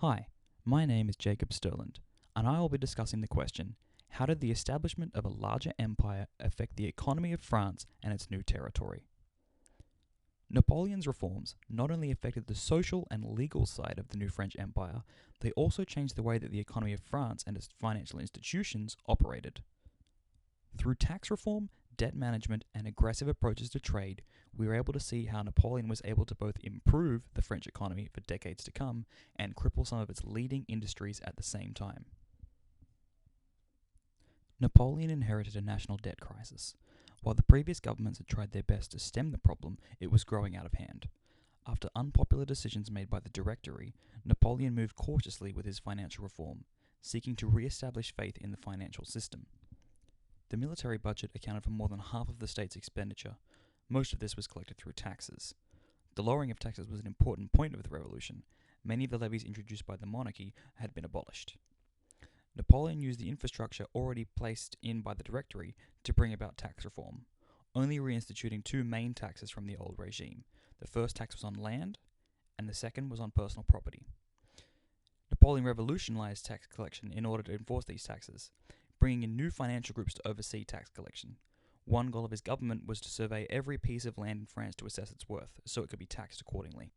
Hi, my name is Jacob Sterland, and I will be discussing the question, how did the establishment of a larger empire affect the economy of France and its new territory? Napoleon's reforms not only affected the social and legal side of the new French Empire, they also changed the way that the economy of France and its financial institutions operated. Through tax reform, debt management, and aggressive approaches to trade, we were able to see how Napoleon was able to both improve the French economy for decades to come and cripple some of its leading industries at the same time. Napoleon inherited a national debt crisis. While the previous governments had tried their best to stem the problem, it was growing out of hand. After unpopular decisions made by the Directory, Napoleon moved cautiously with his financial reform, seeking to re-establish faith in the financial system. The military budget accounted for more than half of the state's expenditure. Most of this was collected through taxes. The lowering of taxes was an important point of the revolution. Many of the levies introduced by the monarchy had been abolished. Napoleon used the infrastructure already placed in by the Directory to bring about tax reform, only reinstituting two main taxes from the old regime. The first tax was on land, and the second was on personal property. Napoleon revolutionized tax collection in order to enforce these taxes, bringing in new financial groups to oversee tax collection. One goal of his government was to survey every piece of land in France to assess its worth, so it could be taxed accordingly.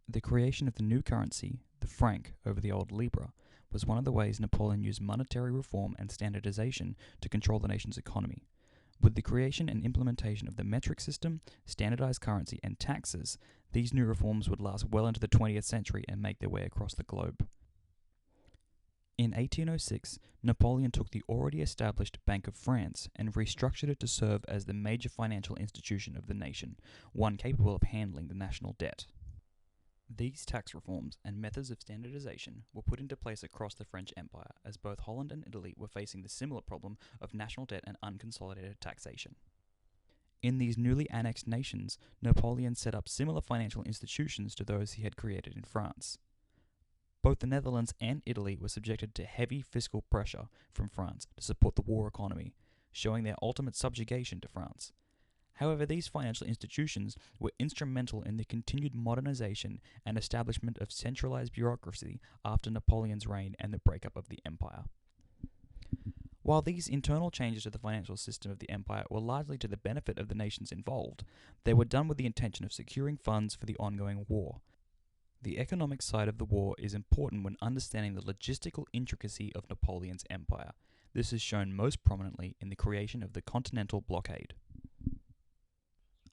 The creation of the new currency, the franc over the old livre, was one of the ways Napoleon used monetary reform and standardization to control the nation's economy. With the creation and implementation of the metric system, standardized currency, and taxes, these new reforms would last well into the 20th century and make their way across the globe. In 1806, Napoleon took the already established Bank of France and restructured it to serve as the major financial institution of the nation, one capable of handling the national debt. These tax reforms and methods of standardization were put into place across the French Empire as both Holland and Italy were facing the similar problem of national debt and unconsolidated taxation. In these newly annexed nations, Napoleon set up similar financial institutions to those he had created in France. Both the Netherlands and Italy were subjected to heavy fiscal pressure from France to support the war economy, showing their ultimate subjugation to France. However, these financial institutions were instrumental in the continued modernization and establishment of centralized bureaucracy after Napoleon's reign and the breakup of the empire. While these internal changes to the financial system of the empire were largely to the benefit of the nations involved, they were done with the intention of securing funds for the ongoing war. The economic side of the war is important when understanding the logistical intricacy of Napoleon's empire. This is shown most prominently in the creation of the Continental Blockade.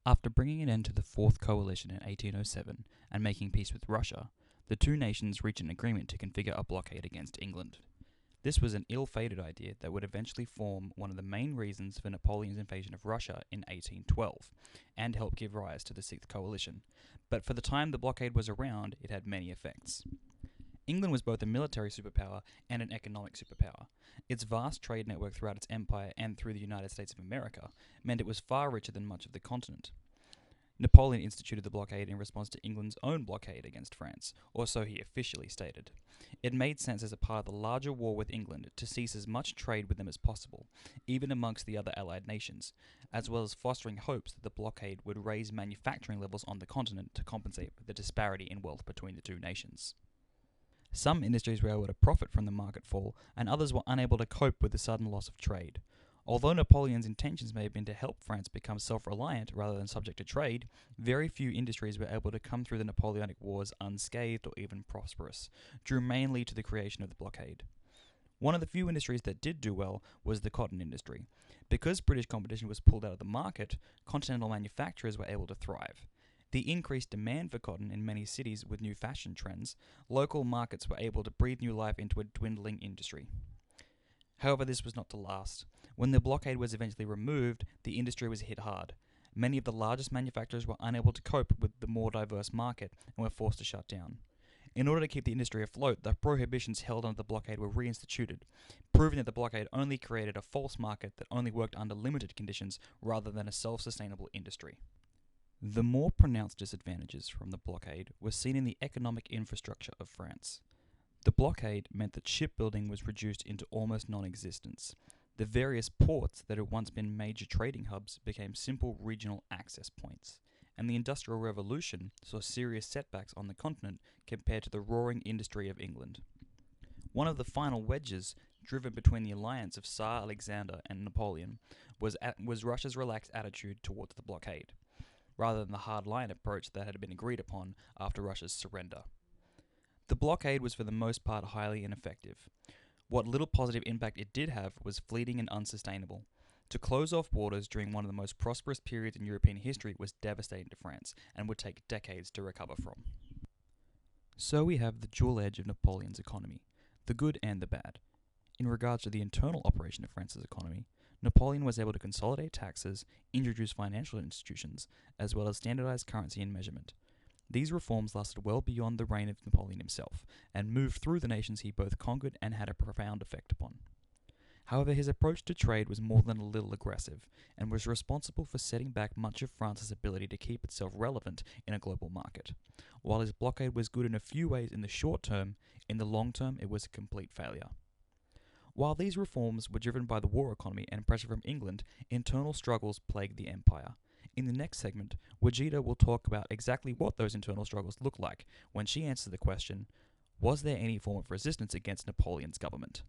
After bringing an end to the Fourth Coalition in 1807 and making peace with Russia, the two nations reached an agreement to configure a blockade against England. This was an ill-fated idea that would eventually form one of the main reasons for Napoleon's invasion of Russia in 1812, and help give rise to the Sixth Coalition. But for the time the blockade was around, it had many effects. England was both a military superpower and an economic superpower. Its vast trade network throughout its empire and through the United States of America meant it was far richer than much of the continent. Napoleon instituted the blockade in response to England's own blockade against France, or so he officially stated. It made sense as a part of the larger war with England to cease as much trade with them as possible, even amongst the other allied nations, as well as fostering hopes that the blockade would raise manufacturing levels on the continent to compensate for the disparity in wealth between the two nations. Some industries were able to profit from the market fall, and others were unable to cope with the sudden loss of trade. Although Napoleon's intentions may have been to help France become self-reliant rather than subject to trade, very few industries were able to come through the Napoleonic Wars unscathed or even prosperous, due mainly to the creation of the blockade. One of the few industries that did do well was the cotton industry. Because British competition was pulled out of the market, continental manufacturers were able to thrive. The increased demand for cotton in many cities with new fashion trends, local markets were able to breathe new life into a dwindling industry. However, this was not to last. When the blockade was eventually removed, the industry was hit hard. Many of the largest manufacturers were unable to cope with the more diverse market and were forced to shut down. In order to keep the industry afloat, the prohibitions held under the blockade were reinstituted, proving that the blockade only created a false market that only worked under limited conditions rather than a self-sustainable industry. The more pronounced disadvantages from the blockade were seen in the economic infrastructure of France. The blockade meant that shipbuilding was reduced into almost non-existence. The various ports that had once been major trading hubs became simple regional access points, and the Industrial Revolution saw serious setbacks on the continent compared to the roaring industry of England. One of the final wedges driven between the alliance of Tsar Alexander and Napoleon was Russia's relaxed attitude towards the blockade, rather than the hard-line approach that had been agreed upon after Russia's surrender. The blockade was for the most part highly ineffective. What little positive impact it did have was fleeting and unsustainable. To close off borders during one of the most prosperous periods in European history was devastating to France and would take decades to recover from. So we have the dual edge of Napoleon's economy, the good and the bad. In regards to the internal operation of France's economy, Napoleon was able to consolidate taxes, introduce financial institutions, as well as standardize currency and measurement. These reforms lasted well beyond the reign of Napoleon himself, and moved through the nations he both conquered and had a profound effect upon. However, his approach to trade was more than a little aggressive, and was responsible for setting back much of France's ability to keep itself relevant in a global market. While his blockade was good in a few ways in the short term, in the long term it was a complete failure. While these reforms were driven by the war economy and pressure from England, internal struggles plagued the empire. In the next segment, Wajida will talk about exactly what those internal struggles look like when she answers the question, was there any form of resistance against Napoleon's government?